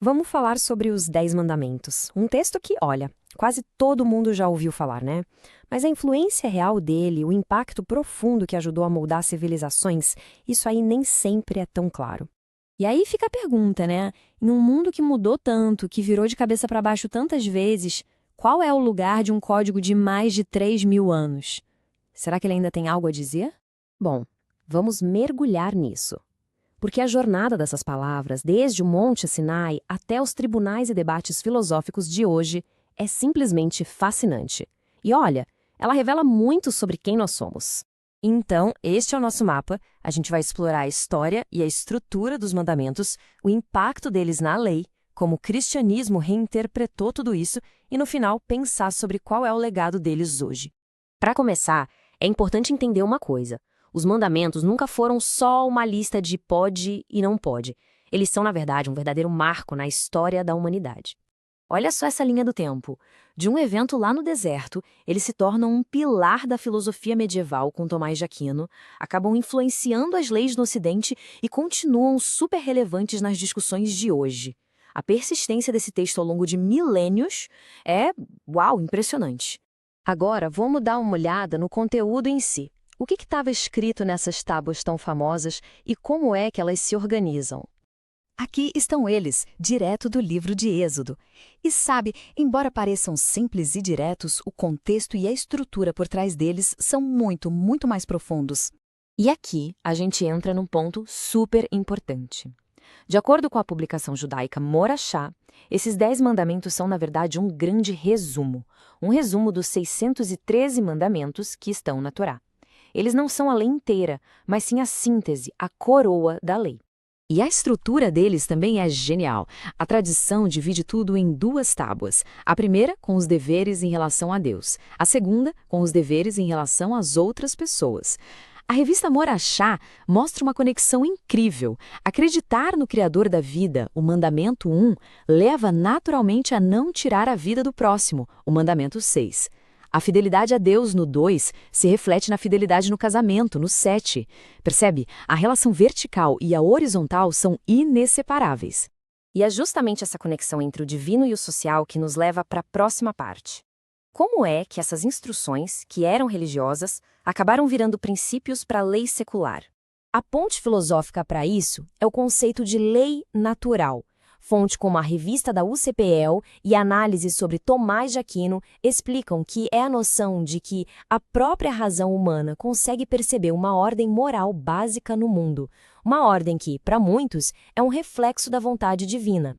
Vamos falar sobre os 10 Mandamentos. Um texto que, olha, quase todo mundo já ouviu falar, né? Mas a influência real dele, o impacto profundo que ajudou a moldar civilizações, isso aí nem sempre é tão claro. E aí fica a pergunta, né? Em um mundo que mudou tanto, que virou de cabeça para baixo tantas vezes, qual é o lugar de um código de mais de 3.000 anos? Será que ele ainda tem algo a dizer? Bom, vamos mergulhar nisso. Porque a jornada dessas palavras, desde o Monte Sinai até os tribunais e debates filosóficos de hoje, é simplesmente fascinante. E olha, ela revela muito sobre quem nós somos. Então, este é o nosso mapa. A gente vai explorar a história e a estrutura dos mandamentos, o impacto deles na lei, como o cristianismo reinterpretou tudo isso e, no final, pensar sobre qual é o legado deles hoje. Para começar, é importante entender uma coisa. Os mandamentos nunca foram só uma lista de pode e não pode. Eles são, na verdade, um verdadeiro marco na história da humanidade. Olha só essa linha do tempo. De um evento lá no deserto, eles se tornam um pilar da filosofia medieval com Tomás de Aquino, acabam influenciando as leis no Ocidente e continuam super relevantes nas discussões de hoje. A persistência desse texto ao longo de milênios é, uau, impressionante. Agora, vamos dar uma olhada no conteúdo em si. O que estava escrito nessas tábuas tão famosas e como é que elas se organizam? Aqui estão eles, direto do livro de Êxodo. E sabe, embora pareçam simples e diretos, o contexto e a estrutura por trás deles são muito, muito mais profundos. E aqui a gente entra num ponto super importante. De acordo com a publicação judaica Morachá, esses 10 mandamentos são, na verdade, um grande resumo. Um resumo dos 613 mandamentos que estão na Torá. Eles não são a lei inteira, mas sim a síntese, a coroa da lei. E a estrutura deles também é genial. A tradição divide tudo em duas tábuas. A primeira, com os deveres em relação a Deus. A segunda, com os deveres em relação às outras pessoas. A revista Morachá mostra uma conexão incrível. Acreditar no Criador da vida, o mandamento 1, leva naturalmente a não tirar a vida do próximo, o mandamento 6. A fidelidade a Deus, no 2, se reflete na fidelidade no casamento, no 7. Percebe? A relação vertical e a horizontal são inseparáveis. E é justamente essa conexão entre o divino e o social que nos leva para a próxima parte. Como é que essas instruções, que eram religiosas, acabaram virando princípios para a lei secular? A ponte filosófica para isso é o conceito de lei natural. Fonte como a revista da UCPEL e análises sobre Tomás de Aquino explicam que é a noção de que a própria razão humana consegue perceber uma ordem moral básica no mundo, uma ordem que, para muitos, é um reflexo da vontade divina.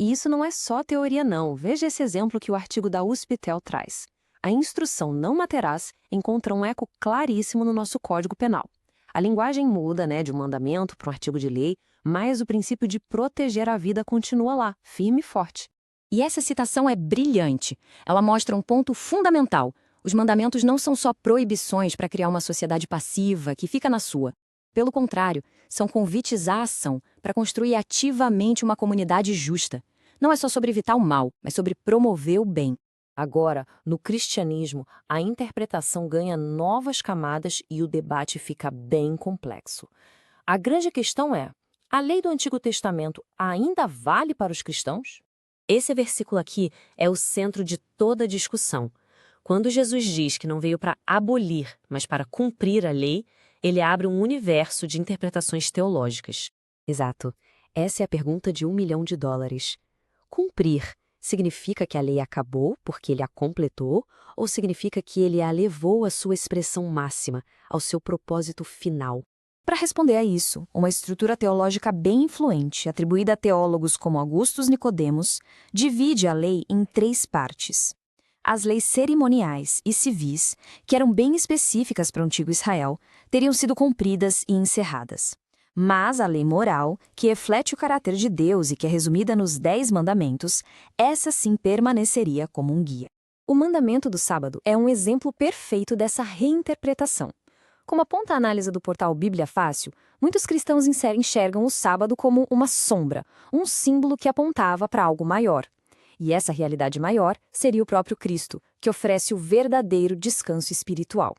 E isso não é só teoria não, veja esse exemplo que o artigo da USPTEL traz. A instrução não matarás encontra um eco claríssimo no nosso Código Penal. A linguagem muda, de um mandamento para um artigo de lei, mas o princípio de proteger a vida continua lá, firme e forte. E essa citação é brilhante. Ela mostra um ponto fundamental. Os mandamentos não são só proibições para criar uma sociedade passiva que fica na sua. Pelo contrário, são convites à ação para construir ativamente uma comunidade justa. Não é só sobre evitar o mal, mas sobre promover o bem. Agora, no cristianismo, a interpretação ganha novas camadas e o debate fica bem complexo. A grande questão é: a lei do Antigo Testamento ainda vale para os cristãos? Esse versículo aqui é o centro de toda a discussão. Quando Jesus diz que não veio para abolir, mas para cumprir a lei, ele abre um universo de interpretações teológicas. Exato. Essa é a pergunta de $1 milhão. Cumprir significa que a lei acabou porque ele a completou, ou significa que ele a levou à sua expressão máxima, ao seu propósito final? Para responder a isso, uma estrutura teológica bem influente, atribuída a teólogos como Augustus Nicodemos, divide a lei em 3 partes. As leis cerimoniais e civis, que eram bem específicas para o antigo Israel, teriam sido cumpridas e encerradas. Mas a lei moral, que reflete o caráter de Deus e que é resumida nos 10 mandamentos, essa sim permaneceria como um guia. O mandamento do sábado é um exemplo perfeito dessa reinterpretação. Como aponta a análise do portal Bíblia Fácil, muitos cristãos enxergam o sábado como uma sombra, um símbolo que apontava para algo maior. E essa realidade maior seria o próprio Cristo, que oferece o verdadeiro descanso espiritual.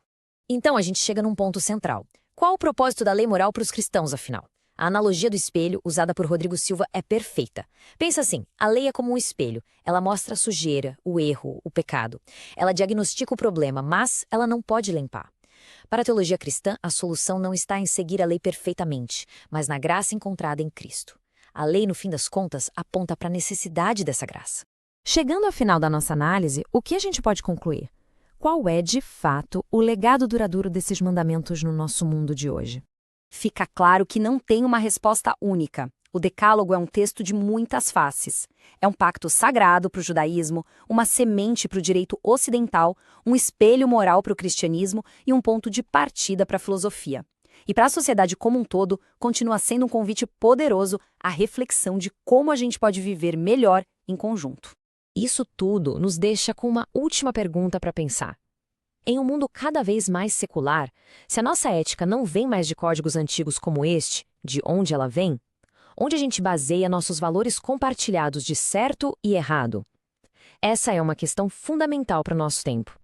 Então a gente chega num ponto central. Qual o propósito da lei moral para os cristãos, afinal? A analogia do espelho, usada por Rodrigo Silva, é perfeita. Pensa assim, a lei é como um espelho. Ela mostra a sujeira, o erro, o pecado. Ela diagnostica o problema, mas ela não pode limpar. Para a teologia cristã, a solução não está em seguir a lei perfeitamente, mas na graça encontrada em Cristo. A lei, no fim das contas, aponta para a necessidade dessa graça. Chegando ao final da nossa análise, o que a gente pode concluir? Qual é, de fato, o legado duradouro desses mandamentos no nosso mundo de hoje? Fica claro que não tem uma resposta única. O Decálogo é um texto de muitas faces. É um pacto sagrado para o judaísmo, uma semente para o direito ocidental, um espelho moral para o cristianismo e um ponto de partida para a filosofia. E para a sociedade como um todo, continua sendo um convite poderoso à reflexão de como a gente pode viver melhor em conjunto. Isso tudo nos deixa com uma última pergunta para pensar. Em um mundo cada vez mais secular, se a nossa ética não vem mais de códigos antigos como este, de onde ela vem? Onde a gente baseia nossos valores compartilhados de certo e errado? Essa é uma questão fundamental para o nosso tempo.